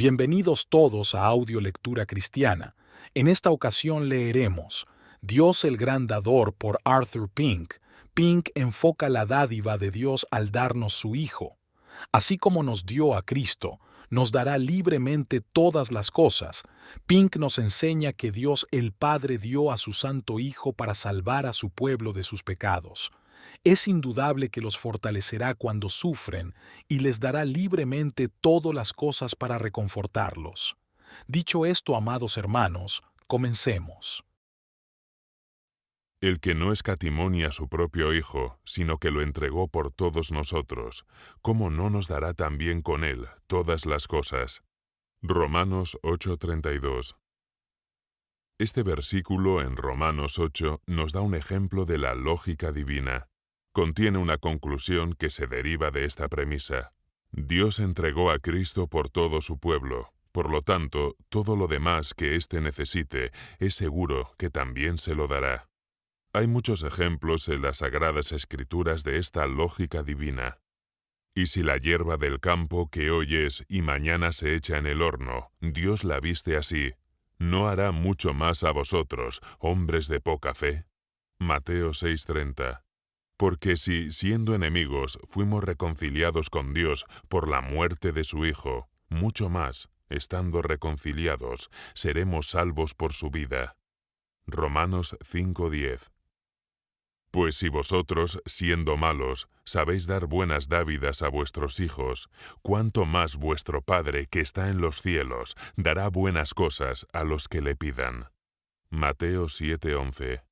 Bienvenidos todos a Audio Lectura Cristiana. En esta ocasión leeremos Dios el Gran Dador por Arthur Pink. Pink enfoca la dádiva de Dios al darnos su Hijo. Así como nos dio a Cristo, nos dará libremente todas las cosas. Pink nos enseña que Dios el Padre dio a su Santo Hijo para salvar a su pueblo de sus pecados. Es indudable que los fortalecerá cuando sufren y les dará libremente todas las cosas para reconfortarlos. Dicho esto, amados hermanos, comencemos. El que no escatimó ni a su propio Hijo, sino que lo entregó por todos nosotros, ¿cómo no nos dará también con él todas las cosas? Romanos 8:32. Este versículo en Romanos 8 nos da un ejemplo de la lógica divina. Contiene una conclusión que se deriva de esta premisa. Dios entregó a Cristo por todo su pueblo. Por lo tanto, todo lo demás que éste necesite, es seguro que también se lo dará. Hay muchos ejemplos en las Sagradas Escrituras de esta lógica divina. Y si la hierba del campo que hoy es y mañana se echa en el horno, Dios la viste así, ¿no hará mucho más a vosotros, hombres de poca fe? Mateo 6:30. Porque si, siendo enemigos, fuimos reconciliados con Dios por la muerte de su Hijo, mucho más, estando reconciliados, seremos salvos por su vida. Romanos 5:10. Pues si vosotros, siendo malos, sabéis dar buenas dávidas a vuestros hijos, ¿cuánto más vuestro Padre que está en los cielos dará buenas cosas a los que le pidan? Mateo 7:11.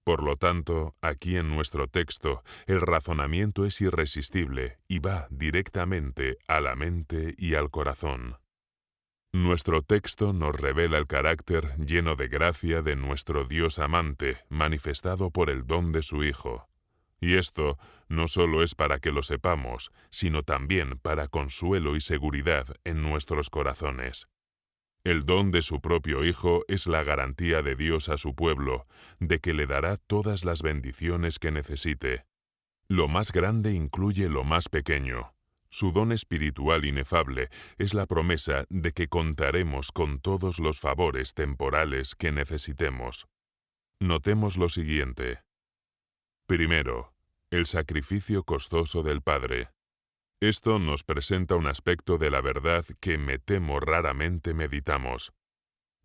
Por lo tanto, aquí en nuestro texto, el razonamiento es irresistible y va directamente a la mente y al corazón. Nuestro texto nos revela el carácter lleno de gracia de nuestro Dios amante, manifestado por el don de su Hijo. Y esto no solo es para que lo sepamos, sino también para consuelo y seguridad en nuestros corazones. El don de su propio Hijo es la garantía de Dios a su pueblo, de que le dará todas las bendiciones que necesite. Lo más grande incluye lo más pequeño. Su don espiritual inefable es la promesa de que contaremos con todos los favores temporales que necesitemos. Notemos lo siguiente. Primero, el sacrificio costoso del Padre. Esto nos presenta un aspecto de la verdad que me temo raramente meditamos.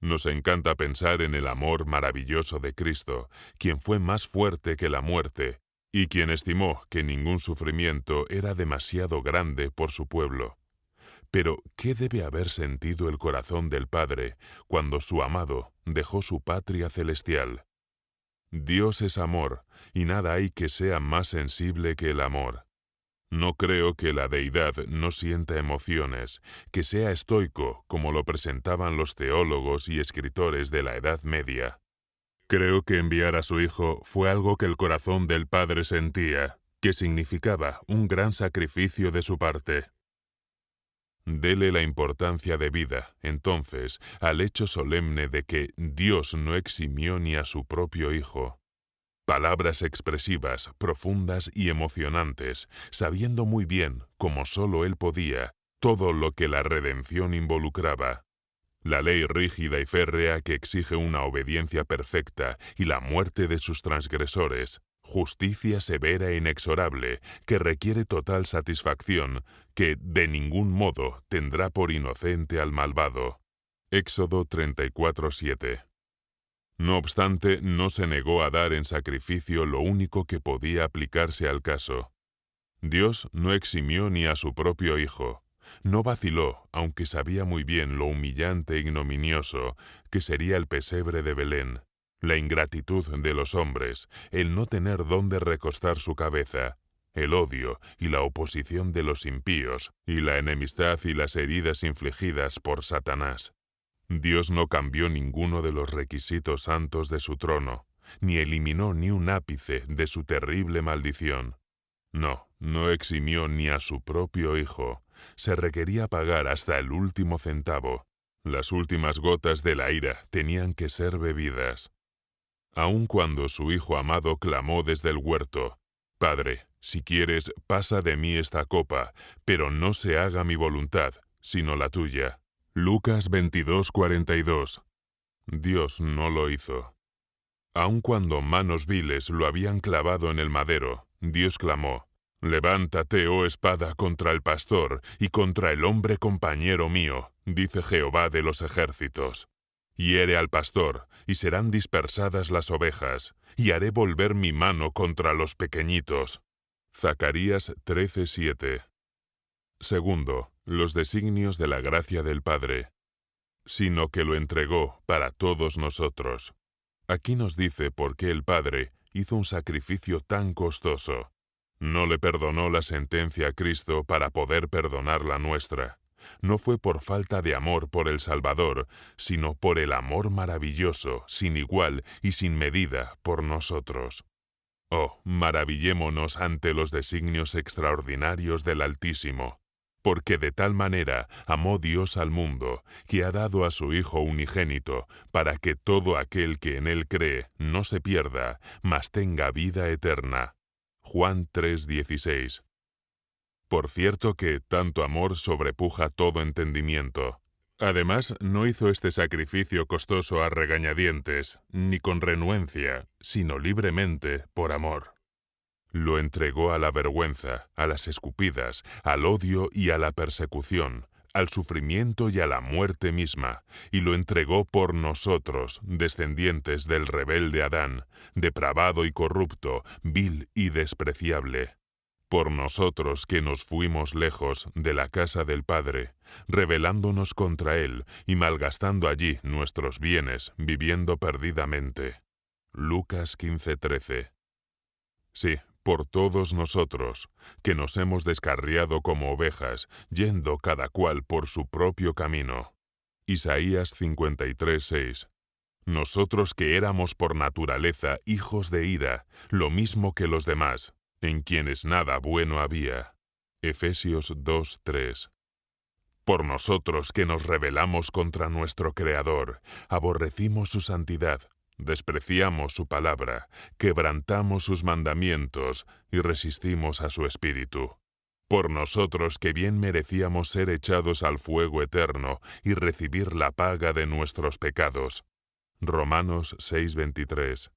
Nos encanta pensar en el amor maravilloso de Cristo, quien fue más fuerte que la muerte, y quien estimó que ningún sufrimiento era demasiado grande por su pueblo. Pero, ¿qué debe haber sentido el corazón del Padre cuando su amado dejó su patria celestial? Dios es amor, y nada hay que sea más sensible que el amor. No creo que la deidad no sienta emociones, que sea estoico como lo presentaban los teólogos y escritores de la Edad Media. Creo que enviar a su Hijo fue algo que el corazón del Padre sentía, que significaba un gran sacrificio de su parte. Dele la importancia debida, entonces, al hecho solemne de que Dios no eximió ni a su propio Hijo. Palabras expresivas, profundas y emocionantes, sabiendo muy bien, como solo él podía, todo lo que la redención involucraba. La ley rígida y férrea que exige una obediencia perfecta y la muerte de sus transgresores, justicia severa e inexorable que requiere total satisfacción, que de ningún modo tendrá por inocente al malvado. Éxodo 34:7. No obstante, no se negó a dar en sacrificio lo único que podía aplicarse al caso. Dios no eximió ni a su propio Hijo. No vaciló, aunque sabía muy bien lo humillante e ignominioso que sería el pesebre de Belén, la ingratitud de los hombres, el no tener dónde recostar su cabeza, el odio y la oposición de los impíos, y la enemistad y las heridas infligidas por Satanás. Dios no cambió ninguno de los requisitos santos de su trono, ni eliminó ni un ápice de su terrible maldición. No eximió ni a su propio Hijo. Se requería pagar hasta el último centavo. Las últimas gotas de la ira tenían que ser bebidas. Aun cuando su Hijo amado clamó desde el huerto, «Padre, si quieres, pasa de mí esta copa, pero no se haga mi voluntad, sino la tuya. Lucas 22:42. Dios no lo hizo. Aun cuando manos viles lo habían clavado en el madero, Dios clamó: «Levántate, oh espada, contra el pastor y contra el hombre compañero mío, dice Jehová de los ejércitos. Hiere al pastor, y serán dispersadas las ovejas, y haré volver mi mano contra los pequeñitos». Zacarías 13:7. Segundo, los designios de la gracia del Padre. Sino que lo entregó para todos nosotros. Aquí nos dice por qué el Padre hizo un sacrificio tan costoso. No le perdonó la sentencia a Cristo para poder perdonar la nuestra. No fue por falta de amor por el Salvador, sino por el amor maravilloso, sin igual y sin medida por nosotros. Oh, maravillémonos ante los designios extraordinarios del Altísimo, porque de tal manera amó Dios al mundo, que ha dado a su Hijo unigénito, para que todo aquel que en él cree no se pierda, mas tenga vida eterna. Juan 3:16. Por cierto que tanto amor sobrepuja todo entendimiento. Además, no hizo este sacrificio costoso a regañadientes, ni con renuencia, sino libremente por amor. Lo entregó a la vergüenza, a las escupidas, al odio y a la persecución, al sufrimiento y a la muerte misma, y lo entregó por nosotros, descendientes del rebelde Adán, depravado y corrupto, vil y despreciable. Por nosotros que nos fuimos lejos de la casa del Padre, rebelándonos contra Él y malgastando allí nuestros bienes, viviendo perdidamente. Lucas 15:13. Sí, por todos nosotros, que nos hemos descarriado como ovejas, yendo cada cual por su propio camino. Isaías 53:6. Nosotros que éramos por naturaleza hijos de ira, lo mismo que los demás, en quienes nada bueno había. Efesios 2:3. Por nosotros que nos rebelamos contra nuestro Creador, aborrecimos su santidad, despreciamos su palabra, quebrantamos sus mandamientos y resistimos a su espíritu. Por nosotros que bien merecíamos ser echados al fuego eterno y recibir la paga de nuestros pecados. Romanos 6:23.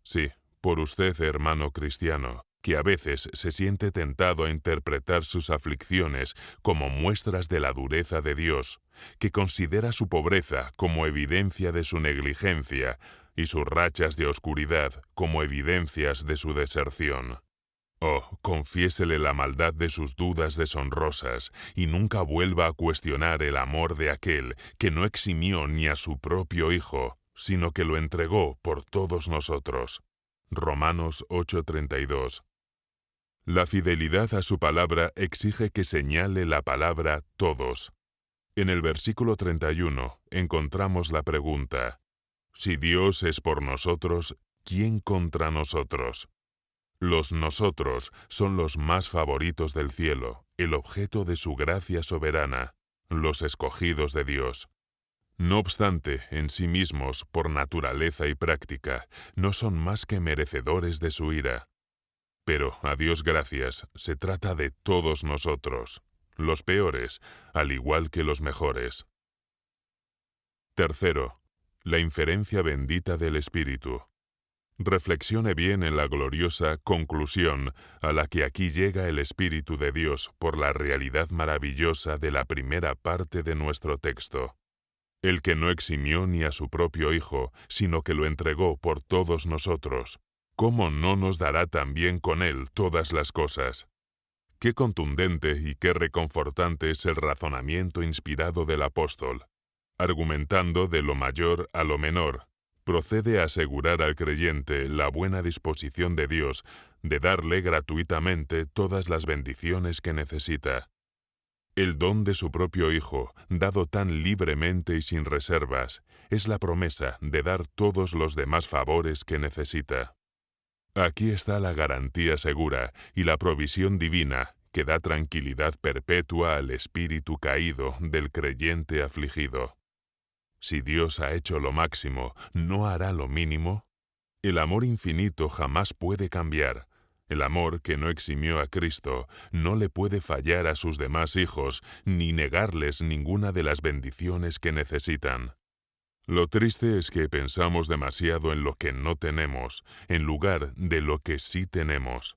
Sí, por usted, hermano cristiano, que a veces se siente tentado a interpretar sus aflicciones como muestras de la dureza de Dios, que considera su pobreza como evidencia de su negligencia y sus rachas de oscuridad como evidencias de su deserción. Oh, confiésele la maldad de sus dudas deshonrosas y nunca vuelva a cuestionar el amor de aquel que no eximió ni a su propio Hijo, sino que lo entregó por todos nosotros. Romanos 8:32. La fidelidad a su palabra exige que señale la palabra todos. En el versículo 31 encontramos la pregunta: si Dios es por nosotros, ¿quién contra nosotros? Los nosotros son los más favoritos del cielo, el objeto de su gracia soberana, los escogidos de Dios. No obstante, en sí mismos, por naturaleza y práctica, no son más que merecedores de su ira. Pero, a Dios gracias, se trata de todos nosotros, los peores, al igual que los mejores. Tercero, la inferencia bendita del Espíritu. Reflexione bien en la gloriosa conclusión a la que aquí llega el Espíritu de Dios por la realidad maravillosa de la primera parte de nuestro texto. El que no eximió ni a su propio Hijo, sino que lo entregó por todos nosotros, ¿cómo no nos dará también con él todas las cosas? Qué contundente y qué reconfortante es el razonamiento inspirado del apóstol. Argumentando de lo mayor a lo menor, procede a asegurar al creyente la buena disposición de Dios de darle gratuitamente todas las bendiciones que necesita. El don de su propio Hijo, dado tan libremente y sin reservas, es la promesa de dar todos los demás favores que necesita. Aquí está la garantía segura y la provisión divina que da tranquilidad perpetua al espíritu caído del creyente afligido. Si Dios ha hecho lo máximo, ¿no hará lo mínimo? El amor infinito jamás puede cambiar. El amor que no eximió a Cristo no le puede fallar a sus demás hijos ni negarles ninguna de las bendiciones que necesitan. Lo triste es que pensamos demasiado en lo que no tenemos, en lugar de lo que sí tenemos.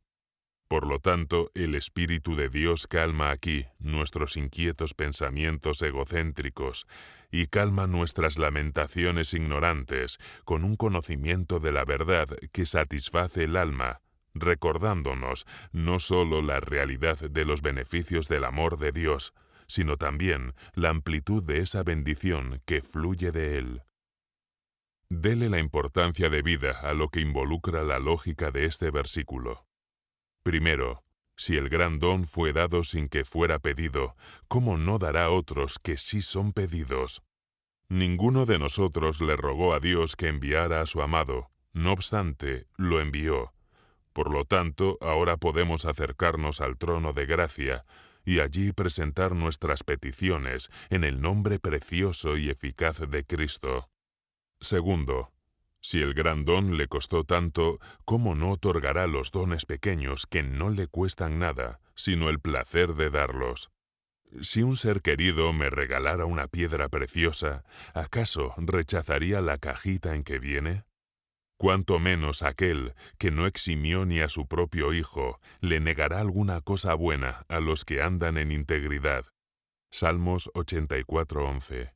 Por lo tanto, el Espíritu de Dios calma aquí nuestros inquietos pensamientos egocéntricos y calma nuestras lamentaciones ignorantes con un conocimiento de la verdad que satisface el alma, recordándonos no solo la realidad de los beneficios del amor de Dios, sino también la amplitud de esa bendición que fluye de Él. Dele la importancia debida a lo que involucra la lógica de este versículo. Primero, si el gran don fue dado sin que fuera pedido, ¿cómo no dará a otros que sí son pedidos? Ninguno de nosotros le rogó a Dios que enviara a su amado, no obstante, lo envió. Por lo tanto, ahora podemos acercarnos al trono de gracia y allí presentar nuestras peticiones en el nombre precioso y eficaz de Cristo. Segundo, si el gran don le costó tanto, ¿cómo no otorgará los dones pequeños que no le cuestan nada, sino el placer de darlos? Si un ser querido me regalara una piedra preciosa, ¿acaso rechazaría la cajita en que viene? Cuanto menos aquel que no eximió ni a su propio hijo, le negará alguna cosa buena a los que andan en integridad. Salmos 84:11.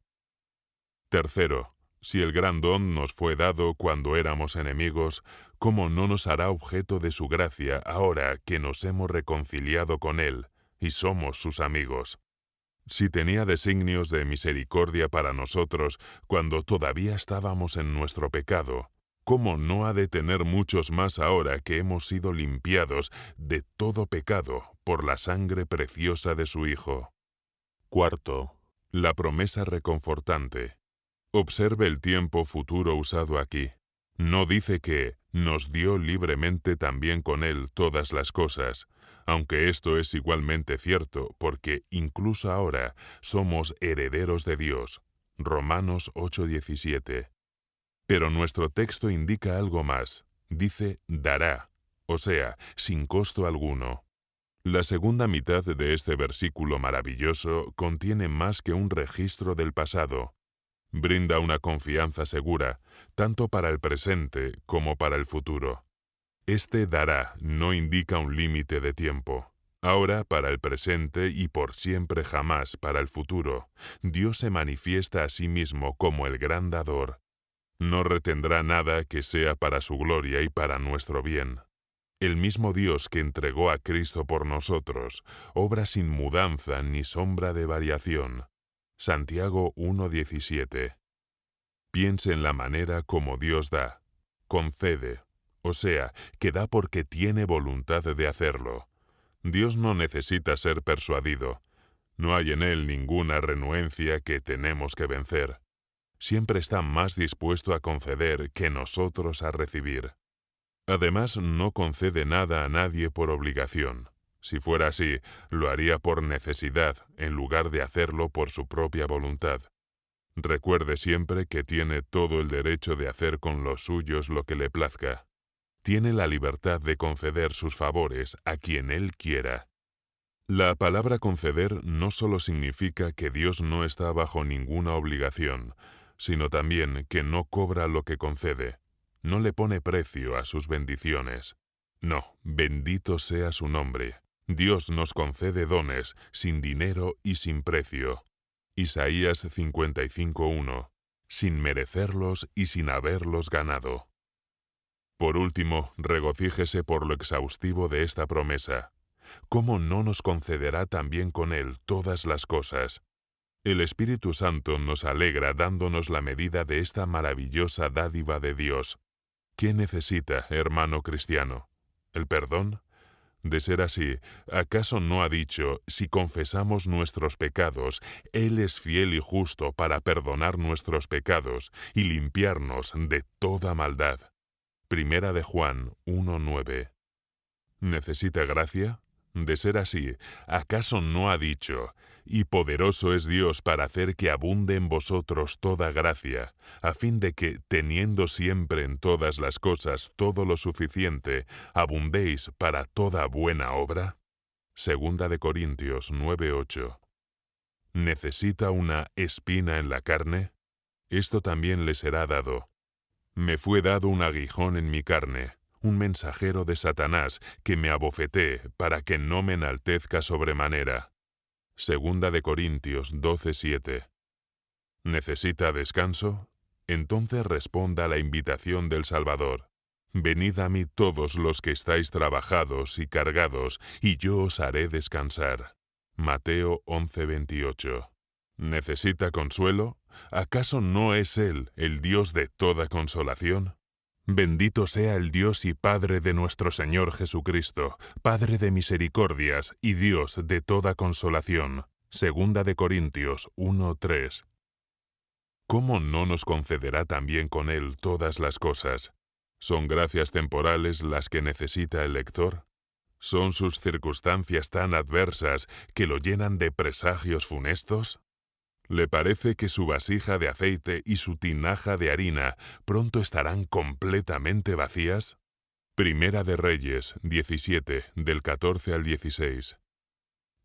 Tercero, si el gran don nos fue dado cuando éramos enemigos, ¿cómo no nos hará objeto de su gracia ahora que nos hemos reconciliado con Él y somos sus amigos? Si tenía designios de misericordia para nosotros cuando todavía estábamos en nuestro pecado, ¿cómo no ha de tener muchos más ahora que hemos sido limpiados de todo pecado por la sangre preciosa de su Hijo? Cuarto, la promesa reconfortante. Observe el tiempo futuro usado aquí. No dice que nos dio libremente también con Él todas las cosas, aunque esto es igualmente cierto, porque incluso ahora somos herederos de Dios. Romanos 8:17. Pero nuestro texto indica algo más. Dice dará, o sea, sin costo alguno. La segunda mitad de este versículo maravilloso contiene más que un registro del pasado. Brinda una confianza segura, tanto para el presente como para el futuro. Este dará no indica un límite de tiempo. Ahora para el presente y por siempre jamás para el futuro, Dios se manifiesta a sí mismo como el gran dador. No retendrá nada que sea para su gloria y para nuestro bien. El mismo Dios que entregó a Cristo por nosotros, obra sin mudanza ni sombra de variación. Santiago 1:17. Piense en la manera como Dios da, concede, o sea, que da porque tiene voluntad de hacerlo. Dios no necesita ser persuadido. No hay en Él ninguna renuencia que tenemos que vencer. Siempre está más dispuesto a conceder que nosotros a recibir. Además, no concede nada a nadie por obligación. Si fuera así, lo haría por necesidad, en lugar de hacerlo por su propia voluntad. Recuerde siempre que tiene todo el derecho de hacer con los suyos lo que le plazca. Tiene la libertad de conceder sus favores a quien Él quiera. La palabra conceder no solo significa que Dios no está bajo ninguna obligación, sino también que no cobra lo que concede. No le pone precio a sus bendiciones. No, bendito sea su nombre. Dios nos concede dones sin dinero y sin precio. Isaías 55:1. Sin merecerlos y sin haberlos ganado. Por último, regocíjese por lo exhaustivo de esta promesa. ¿Cómo no nos concederá también con Él todas las cosas? El Espíritu Santo nos alegra dándonos la medida de esta maravillosa dádiva de Dios. ¿Qué necesita, hermano cristiano? ¿El perdón? De ser así, ¿acaso no ha dicho, si confesamos nuestros pecados, Él es fiel y justo para perdonar nuestros pecados y limpiarnos de toda maldad? Primera de Juan 1:9. ¿Necesita gracia? De ser así, ¿acaso no ha dicho, y poderoso es Dios para hacer que abunde en vosotros toda gracia, a fin de que, teniendo siempre en todas las cosas todo lo suficiente, abundéis para toda buena obra. Segunda de Corintios 9:8. ¿Necesita una espina en la carne? Esto también le será dado. Me fue dado un aguijón en mi carne, un mensajero de Satanás que me abofetee para que no me enaltezca sobremanera. Segunda de Corintios 12:7. ¿Necesita descanso? Entonces responda a la invitación del Salvador. Venid a mí todos los que estáis trabajados y cargados, y yo os haré descansar. Mateo 11:28. ¿Necesita consuelo? ¿Acaso no es Él el Dios de toda consolación? Bendito sea el Dios y Padre de nuestro Señor Jesucristo, Padre de misericordias y Dios de toda consolación. Segunda de Corintios 1:3. ¿Cómo no nos concederá también con Él todas las cosas? ¿Son gracias temporales las que necesita el lector? ¿Son sus circunstancias tan adversas que lo llenan de presagios funestos? ¿Le parece que su vasija de aceite y su tinaja de harina pronto estarán completamente vacías? Primera de Reyes 17, del 14 al 16.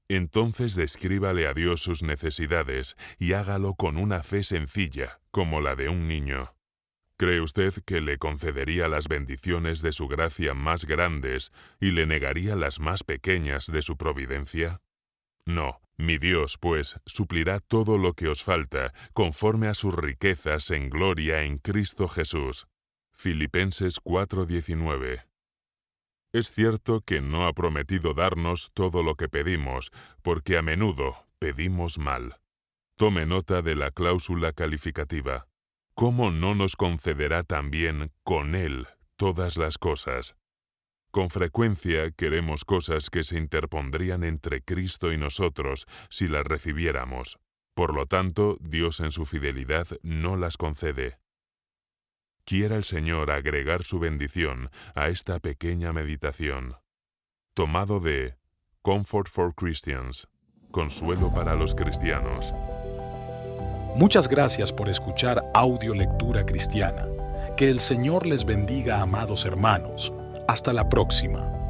Entonces descríbale a Dios sus necesidades y hágalo con una fe sencilla, como la de un niño. ¿Cree usted que le concedería las bendiciones de su gracia más grandes y le negaría las más pequeñas de su providencia? No, mi Dios, pues, suplirá todo lo que os falta, conforme a sus riquezas en gloria en Cristo Jesús. Filipenses 4:19. Es cierto que no ha prometido darnos todo lo que pedimos, porque a menudo pedimos mal. Tome nota de la cláusula calificativa. ¿Cómo no nos concederá también con Él todas las cosas? Con frecuencia queremos cosas que se interpondrían entre Cristo y nosotros si las recibiéramos. Por lo tanto, Dios en su fidelidad no las concede. Quiera el Señor agregar su bendición a esta pequeña meditación. Tomado de Comfort for Christians, Consuelo para los Cristianos. Muchas gracias por escuchar Audio Lectura Cristiana. Que el Señor les bendiga, amados hermanos. Hasta la próxima.